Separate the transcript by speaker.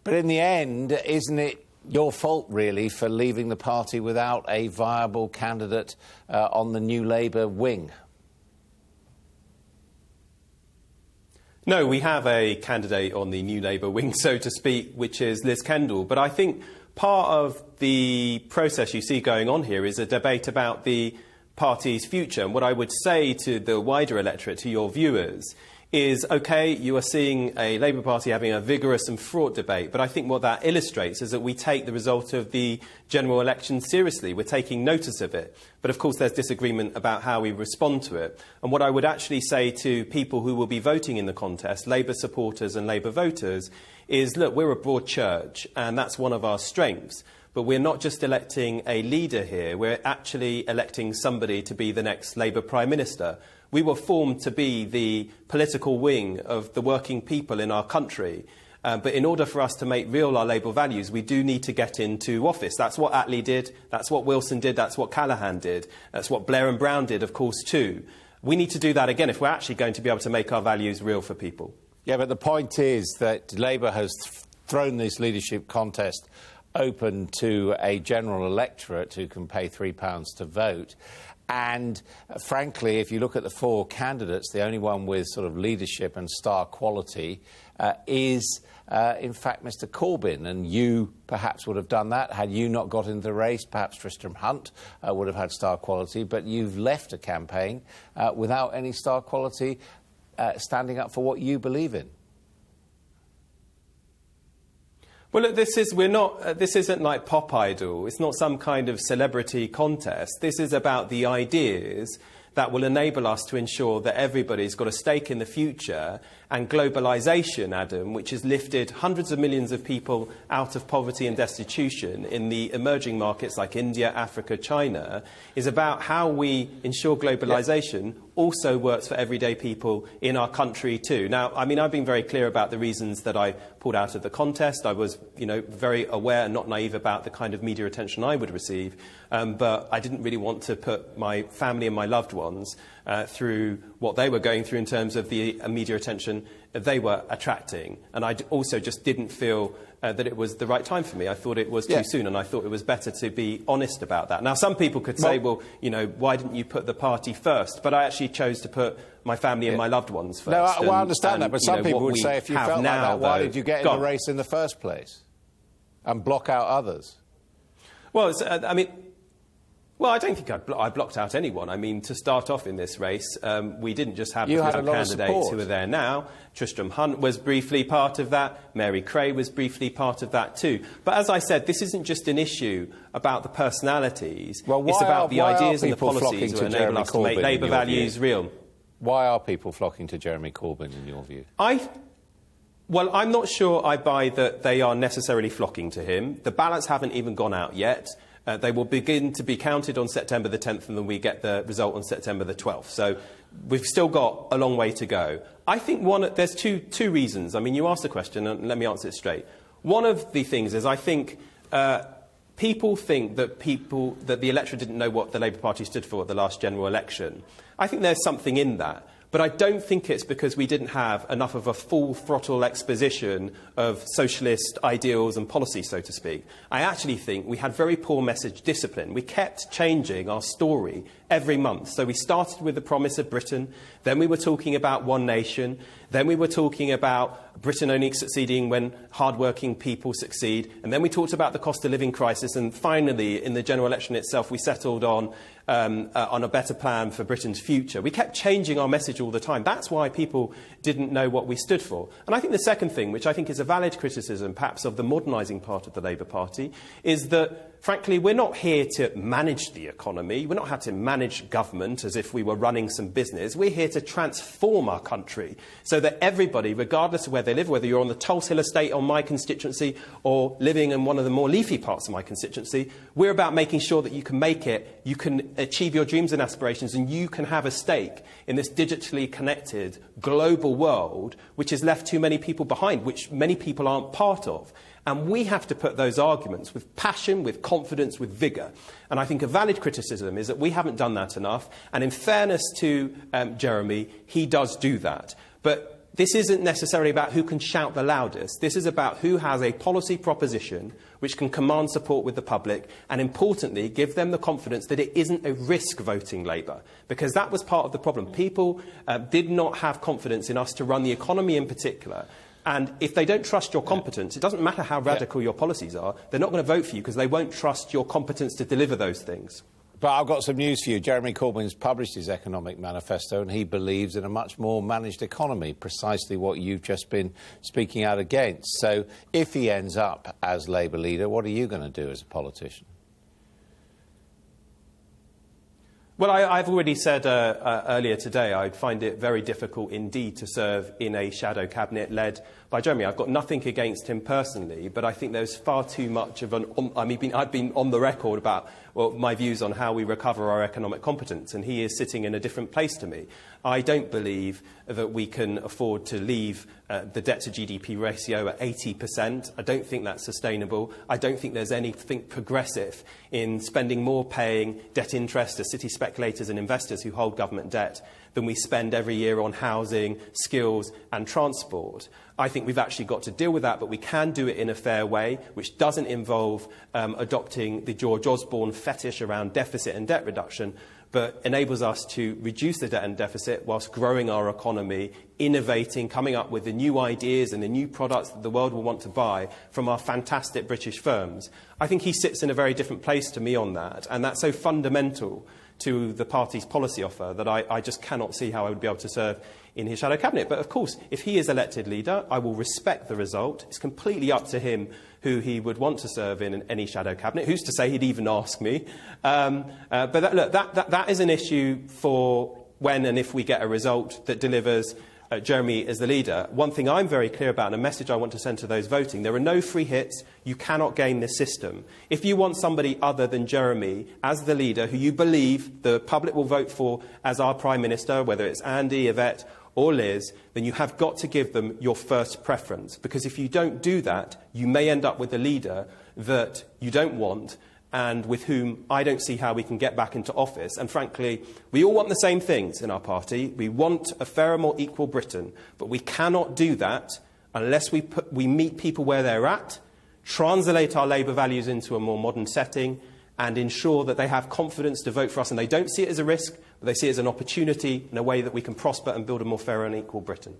Speaker 1: But in the end, isn't it your fault, really, for leaving the party without a viable candidate on the New Labour wing?
Speaker 2: No, we have a candidate on the New Labour wing, so to speak, which is Liz Kendall. But I think part of the process you see going on here is a debate about the party's future. And what I would say to the wider electorate, to your viewers, is, OK, you are seeing a Labour Party having a vigorous and fraught debate, but I think what that illustrates is that we take the result of the general election seriously. We're taking notice of it. But, of course, there's disagreement about how we respond to it. And what I would actually say to people who will be voting in the contest, Labour supporters and Labour voters, is, look, we're a broad church, and that's one of our strengths. But we're not just electing a leader here. We're actually electing somebody to be the next Labour Prime Minister. We were formed to be the political wing of the working people in our country. But in order for us to make real our Labour values, we do need to get into office. That's what Attlee did. That's what Wilson did. That's what Callaghan did. That's what Blair and Brown did, of course, too. We need to do that again if we're actually going to be able to make our values real for people.
Speaker 1: Yeah, but the point is that Labour has thrown this leadership contest open to a general electorate who can pay £3 to vote. And, frankly, if you look at the four candidates, the only one with sort of leadership and star quality is, in fact, Mr Corbyn. And you perhaps would have done that had you not got into the race. Perhaps Tristram Hunt would have had star quality. But you've left a campaign without any star quality, standing up for what you believe in.
Speaker 2: Well, look, this isn't like Pop Idol. It's not some kind of celebrity contest. This is about the ideas that will enable us to ensure that everybody's got a stake in the future. And globalisation, Adam, which has lifted hundreds of millions of people out of poverty and destitution in the emerging markets like India, Africa, China, is about how we ensure globalisation also works for everyday people in our country too. Now, I mean, I've been very clear about the reasons that I pulled out of the contest. I was, very aware and not naive about the kind of media attention I would receive, but I didn't really want to put my family and my loved ones through what they were going through in terms of the media attention they were attracting. And I also just didn't feel that it was the right time for me. I thought it was too soon, and I thought it was better to be honest about that. Now, some people could say, well, why didn't you put the party first? But I actually chose to put my family and my loved ones first.
Speaker 1: No, I understand that, but some people would say, if you felt like that, why did you get in the race in the first place and block out others?
Speaker 2: Well, I don't think I blocked out anyone. I mean, to start off in this race, we didn't just have the candidates who are there now. Tristram Hunt was briefly part of that. Mary Cray was briefly part of that too. But as I said, this isn't just an issue about the personalities.
Speaker 1: Well,
Speaker 2: it's about the ideas and the policies that enable us to make Labour values real.
Speaker 1: Why are people flocking to Jeremy Corbyn, in your view?
Speaker 2: Well, I'm not sure I buy that they are necessarily flocking to him. The ballots haven't even gone out yet. They will begin to be counted on September the 10th, and then we get the result on September the 12th. So we've still got a long way to go. I think there's two reasons. I mean, you asked the question, and let me answer it straight. One of the things is I think people think that the electorate didn't know what the Labour Party stood for at the last general election. I think there's something in that. But I don't think it's because we didn't have enough of a full-throttle exposition of socialist ideals and policy, so to speak. I actually think we had very poor message discipline. We kept changing our story every month. So we started with the promise of Britain, then we were talking about one nation, then we were talking about Britain only succeeding when hard-working people succeed, and then we talked about the cost of living crisis, and finally, in the general election itself, we settled on a better plan for Britain's future. We kept changing our message all the time. That's why people didn't know what we stood for. And I think the second thing, which I think is a valid criticism, perhaps, of the modernising part of the Labour Party, is that, frankly, we're not here to manage the economy. We're not here to manage government as if we were running some business. We're here to transform our country so that everybody, regardless of where they live, whether you're on the Tulse Hill estate on my constituency or living in one of the more leafy parts of my constituency, we're about making sure that you can make it, you can achieve your dreams and aspirations, and you can have a stake in this digitally connected global world which has left too many people behind, which many people aren't part of. And we have to put those arguments with passion, with confidence, with vigour. And I think a valid criticism is that we haven't done that enough. And in fairness to Jeremy, he does do that. But this isn't necessarily about who can shout the loudest. This is about who has a policy proposition which can command support with the public and, importantly, give them the confidence that it isn't a risk voting Labour. Because that was part of the problem. People did not have confidence in us to run the economy in particular. And if they don't trust your competence, it doesn't matter how radical your policies are, they're not going to vote for you because they won't trust your competence to deliver those things.
Speaker 1: But I've got some news for you. Jeremy Corbyn's published his economic manifesto and he believes in a much more managed economy, precisely what you've just been speaking out against. So if he ends up as Labour leader, what are you going to do as a politician?
Speaker 2: Well, I've already said earlier today I'd find it very difficult indeed to serve in a shadow cabinet led by Jeremy. I've got nothing against him personally, but I think there's far too much of I've been on the record about my views on how we recover our economic competence, and he is sitting in a different place to me. I don't believe that we can afford to leave the debt-to-GDP ratio at 80%. I don't think that's sustainable. I don't think there's anything progressive in spending more paying debt interest to city speculators and investors who hold government debt than we spend every year on housing, skills and transport. I think we've actually got to deal with that, but we can do it in a fair way, which doesn't involve adopting the George Osborne fetish around deficit and debt reduction, but enables us to reduce the debt and deficit whilst growing our economy, innovating, coming up with the new ideas and the new products that the world will want to buy from our fantastic British firms. I think he sits in a very different place to me on that, and that's so fundamental to the party's policy offer that I just cannot see how I would be able to serve in his shadow cabinet. But of course, if he is elected leader, I will respect the result. It's completely up to him who he would want to serve in any shadow cabinet. Who's to say he'd even ask me? But that is an issue for when and if we get a result that delivers Jeremy as the leader. One thing I'm very clear about, and a message I want to send to those voting, there are no free hits. You cannot game this system. If you want somebody other than Jeremy as the leader, who you believe the public will vote for as our Prime Minister, whether it's Andy, Yvette or Liz, then you have got to give them your first preference. Because if you don't do that, you may end up with a leader that you don't want, and with whom I don't see how we can get back into office. And frankly, we all want the same things in our party. We want a fairer, more equal Britain. But we cannot do that unless we meet people where they're at, translate our Labour values into a more modern setting, and ensure that they have confidence to vote for us. And they don't see it as a risk, but they see it as an opportunity in a way that we can prosper and build a more fair and equal Britain.